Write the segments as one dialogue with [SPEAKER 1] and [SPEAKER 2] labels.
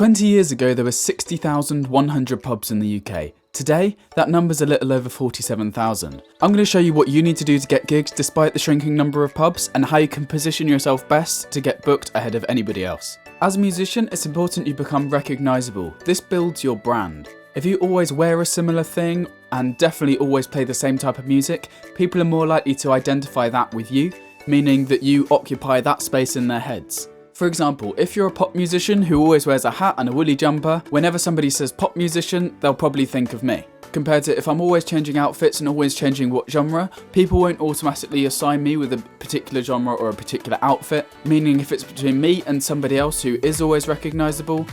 [SPEAKER 1] 20 years ago there were 60,100 pubs in the UK. Today, that number's a little over 47,000. I'm going to show you what you need to do to get gigs despite the shrinking number of pubs, and how you can position yourself best to get booked ahead of anybody else. As a musician, it's important you become recognisable. This builds your brand. If you always wear a similar thing, and definitely always play the same type of music, people are more likely to identify that with you, meaning that you occupy that space in their heads. For example, if you're a pop musician who always wears a hat and a woolly jumper, whenever somebody says pop musician, they'll probably think of me. Compared to if I'm always changing outfits and always changing what genre, people won't automatically assign me with a particular genre or a particular outfit, meaning if it's between me and somebody else who is always recognisable,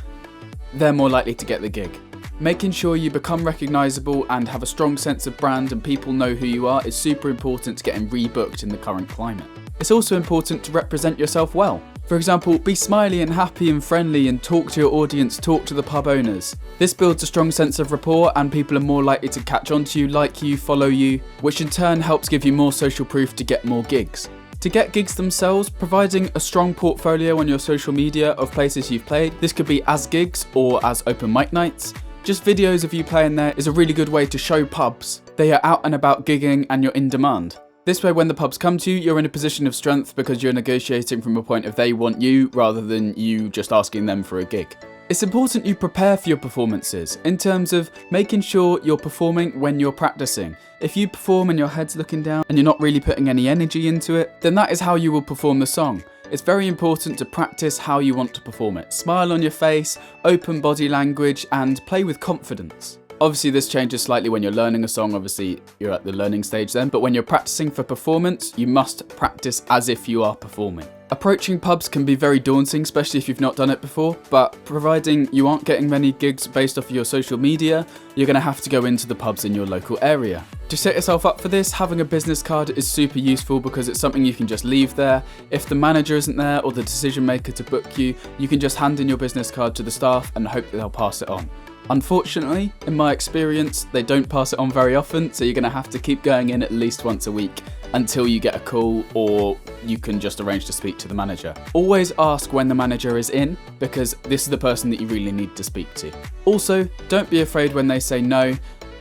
[SPEAKER 1] they're more likely to get the gig. Making sure you become recognisable and have a strong sense of brand and people know who you are is super important to getting rebooked in the current climate. It's also important to represent yourself well. For example, be smiley and happy and friendly and talk to your audience, talk to the pub owners. This builds a strong sense of rapport and people are more likely to catch on to you, like you, follow you, which in turn helps give you more social proof to get more gigs. To get gigs themselves, providing a strong portfolio on your social media of places you've played. This could be as gigs or as open mic nights. Just videos of you playing there is a really good way to show pubs they are out and about gigging and you're in demand. This way, when the pubs come to you, you're in a position of strength because you're negotiating from a point of they want you rather than you just asking them for a gig. It's important you prepare for your performances in terms of making sure you're performing when you're practicing. If you perform and your head's looking down and you're not really putting any energy into it, then that is how you will perform the song. It's very important to practice how you want to perform it. Smile on your face, open body language, and play with confidence. Obviously this changes slightly when you're learning a song, obviously you're at the learning stage then, but when you're practicing for performance, you must practice as if you are performing. Approaching pubs can be very daunting, especially if you've not done it before, but providing you aren't getting many gigs based off of your social media, you're going to have to go into the pubs in your local area. To set yourself up for this, having a business card is super useful because it's something you can just leave there. If the manager isn't there or the decision maker to book you, you can just hand in your business card to the staff and hope that they'll pass it on. Unfortunately, in my experience, they don't pass it on very often, so you're going to have to keep going in at least once a week until you get a call, or you can just arrange to speak to the manager. Always ask when the manager is in, because this is the person that you really need to speak to. Also, don't be afraid when they say no.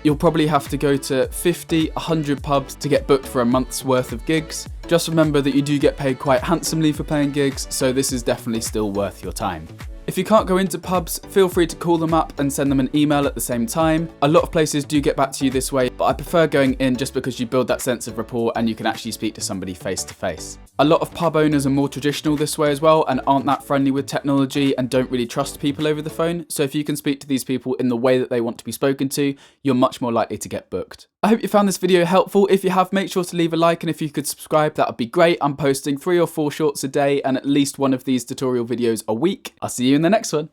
[SPEAKER 1] You'll probably have to go to 50, 100 pubs to get booked for a month's worth of gigs. Just remember that you do get paid quite handsomely for playing gigs, so this is definitely still worth your time. If you can't go into pubs, feel free to call them up and send them an email at the same time. A lot of places do get back to you this way, but I prefer going in just because you build that sense of rapport and you can actually speak to somebody face to face. A lot of pub owners are more traditional this way as well and aren't that friendly with technology and don't really trust people over the phone. So if you can speak to these people in the way that they want to be spoken to, you're much more likely to get booked. I hope you found this video helpful. If you have, make sure to leave a like, and if you could subscribe, that would be great. I'm posting 3 or 4 shorts a day and at least one of these tutorial videos a week. I'll see you in the next one.